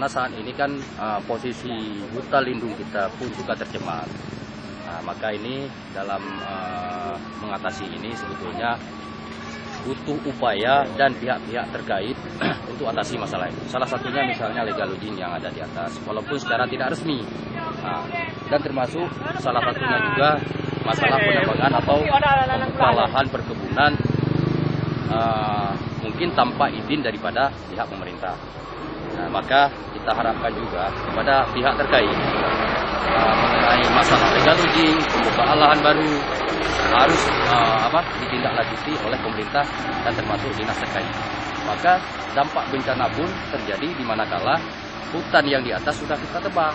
karena saat ini kan posisi hutan lindung kita pun juga tercemar. Nah, maka ini dalam mengatasi ini sebetulnya butuh upaya dan pihak-pihak terkait untuk atasi masalah itu. Salah satunya misalnya legal logging yang ada di atas, walaupun secara tidak resmi. Nah, dan termasuk salah satunya juga masalah penambangan atau membuka lahan perkebunan mungkin tanpa izin daripada pihak pemerintah. Nah, maka kita harapkan juga kepada pihak terkait mengenai masalah legal logging, pembukaan lahan baru harus ditindaklanjuti oleh pemerintah dan termasuk dinas terkait. Maka dampak bencana pun terjadi di manakala hutan yang di atas sudah kita tebang.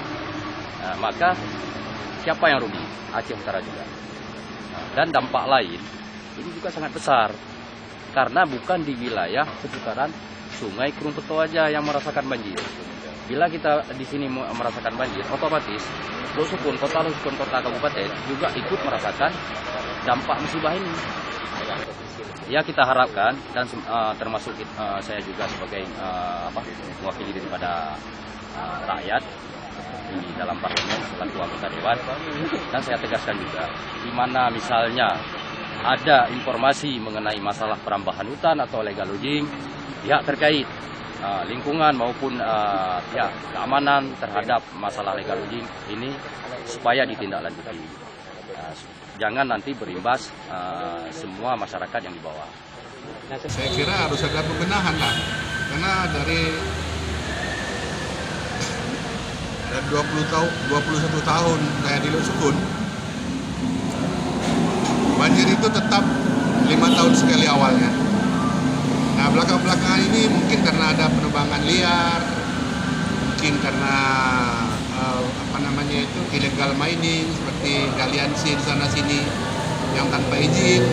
Nah, maka siapa yang rugi? Aceh Utara juga. Nah, dan dampak lain ini juga sangat besar karena bukan di wilayah seputaran Sungai Krungpeto aja yang merasakan banjir. Bila kita di sini merasakan banjir, otomatis Losukun, kota kabupaten juga ikut merasakan dampak musibah ini. Ya, kita harapkan dan termasuk saya juga sebagai mewakili daripada rakyat di dalam parlemen selaku anggota dewan, dan saya tegaskan juga di mana misalnya ada informasi mengenai masalah perambahan hutan atau legal logging, pihak terkait lingkungan maupun pihak keamanan terhadap masalah legal logging ini supaya ditindaklanjuti. Jangan nanti berimbas semua masyarakat yang di bawah. Saya kira harus ada pembenahan lah, karena dari 21 tahun saya di Losukun, banjir itu tetap 5 tahun sekali awalnya. Nah, belakangan ini mungkin karena ada penebangan liar, mungkin karena illegal mining seperti galian di sana sini yang tanpa izin.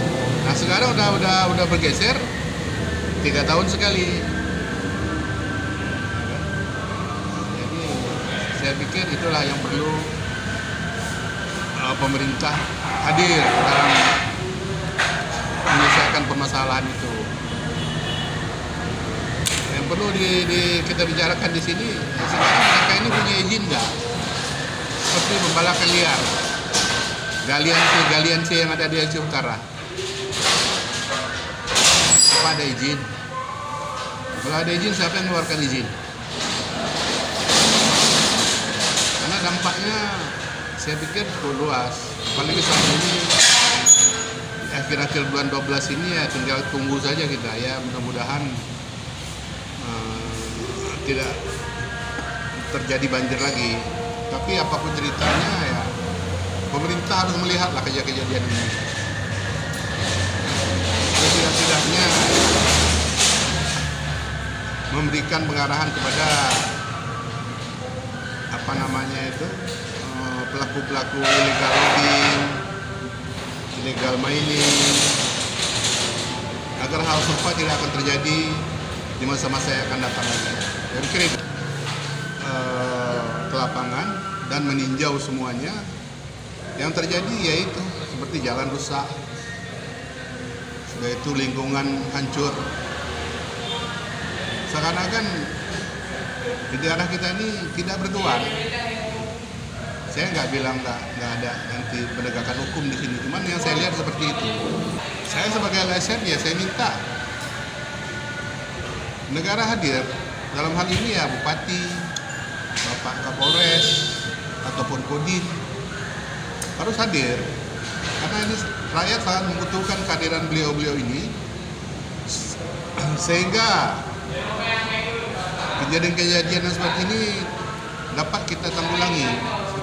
Nah, sekarang udah bergeser 3 tahun sekali. Jadi saya pikir itulah yang perlu pemerintah hadir dalam menyelesaikan permasalahan itu. Yang perlu kita bicarakan di sini, sekarang mereka ini punya izin nggak? Seperti pembalakan liar, galian C yang ada di Aceh Utara. Apa ada izin? Kalau ada izin, siapa yang mengeluarkan izin? Karena dampaknya saya pikir cukup luas. Apalagi saat ini akhir-akhir bulan 12 ini ya tinggal tunggu saja kita ya, mudah-mudahan tidak terjadi banjir lagi. Tapi apapun ceritanya ya pemerintah harus melihatlah kejadian ini. Setidak-tidaknya memberikan pengarahan kepada pelaku-pelaku illegal logging, illegal mining, agar hal serupa tidak akan terjadi di masa-masa yang akan datang lagi. Saya pikir itu ke lapangan dan meninjau semuanya. Yang terjadi yaitu seperti jalan rusak, sudah itu lingkungan hancur. Seakan-akan di daerah kita ini tidak bertuan. Saya nggak bilang nggak ada nanti penegakan hukum di sini, cuman yang saya lihat seperti itu. Saya sebagai LSM ya saya minta negara hadir dalam hal ini ya Bupati, Bapak Kapolres ataupun Kodim harus hadir, karena ini rakyat sangat membutuhkan kehadiran beliau-beliau ini, sehingga kejadian-kejadian seperti ini dapat kita tanggulangi.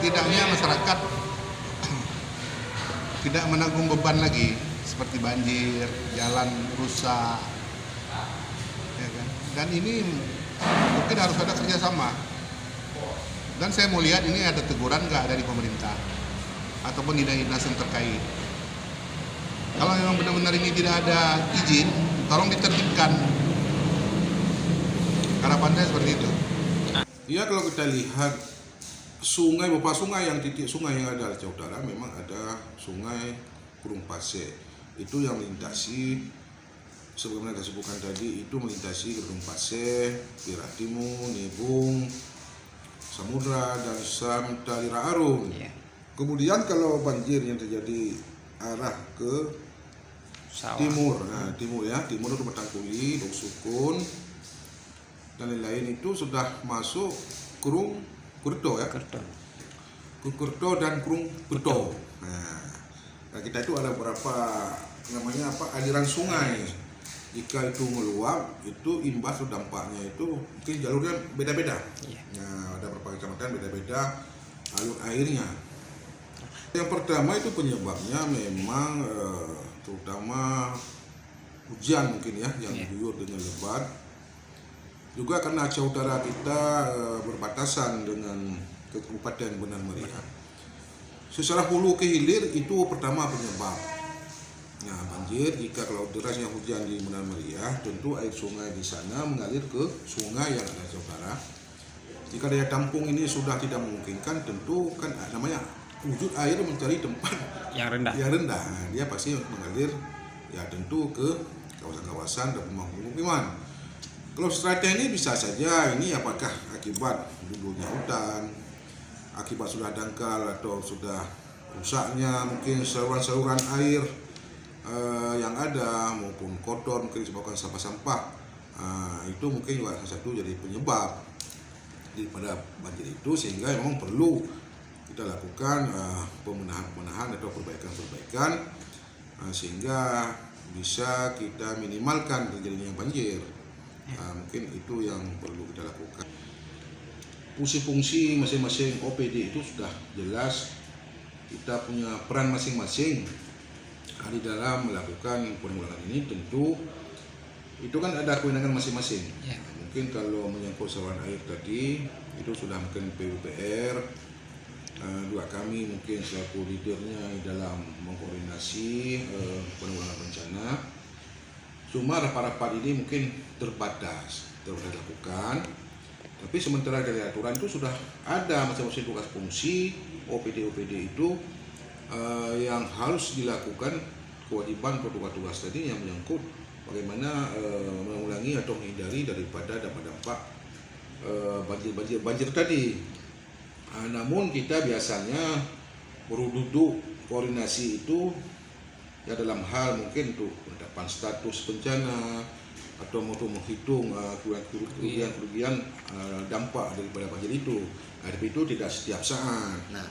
Setidaknya masyarakat tidak menanggung beban lagi seperti banjir, jalan rusak, ya kan? Dan ini mungkin harus ada kerjasama. Dan saya mau lihat ini ada teguran nggak dari pemerintah ataupun dinas yang terkait. Kalau memang benar-benar ini tidak ada izin, tolong ditertibkan. Harapan saya seperti itu. Ya, kalau kita lihat beberapa sungai yang titik sungai yang ada di Aceh Utara, memang ada sungai Krungpase. Itu yang melintasi, sebagaimana kita sebutkan tadi, itu melintasi Krungpase, Piratimu, Nibung, Samudra dan Samtalira Arum. Iya. Kemudian kalau banjir yang terjadi arah ke Sawah. timur, timur itu Batangkuli, Dok Sukun dan lain-lain itu sudah masuk Kurung Kurto ya. Kurto dan Kurung Beto. Nah, kita itu ada beberapa aliran sungai. Jika itu meluap, itu imbas atau dampaknya itu mungkin jalurnya beda-beda. Iya. Nah, ada beberapa kecamatan beda-beda alur airnya. Yang pertama itu penyebabnya memang terutama hujan mungkin ya, yang diguyur dengan lebat. Juga karena Aceh Utara kita berbatasan dengan Kabupaten Benar Meriah. Secara hulu ke hilir itu pertama penyebab. Nah, banjir jika kalau derasnya hujan di Benar Meriah, tentu air sungai di sana mengalir ke sungai yang ada di Aceh Utara. Jika daya tampung ini sudah tidak memungkinkan, tentu kan namanya wujud air mencari tempat Yang rendah. Nah, dia pasti mengalir ya tentu ke kawasan-kawasan dan pemukiman. Kalau strategi bisa saja ini apakah akibat dulunya hutan, akibat sudah dangkal atau sudah rusaknya mungkin saluran-saluran air yang ada maupun kotor mungkin disebabkan sampah-sampah. Itu mungkin juga salah satu jadi penyebab daripada banjir itu, sehingga memang perlu kita lakukan pemenahan atau perbaikan sehingga bisa kita minimalkan terjadinya banjir. Mungkin itu yang perlu kita lakukan. Fungsi-fungsi masing-masing OPD itu sudah jelas, kita punya peran masing-masing di dalam melakukan penanggulangan ini. Tentu itu kan ada kewenangan masing-masing. Mungkin kalau menyangkut saluran air tadi itu sudah mungkin PUPR, juga kami mungkin selaku leadernya dalam mengkoordinasi penanggulangan bencana. Cuma rapat-rapat ini mungkin terbatas dilakukan, tapi sementara dari aturan itu sudah ada masing-masing tugas fungsi OPD itu yang harus dilakukan, kewajiban atau tugas-tugas tadi yang menyangkut bagaimana mengulangi atau menghindari daripada dampak-dampak banjir tadi. Namun kita biasanya duduk koordinasi itu ya dalam hal mungkin untuk penetapan status bencana atau untuk menghitung kerugian dampak daripada banjir itu. Tapi itu tidak setiap saat. Nah,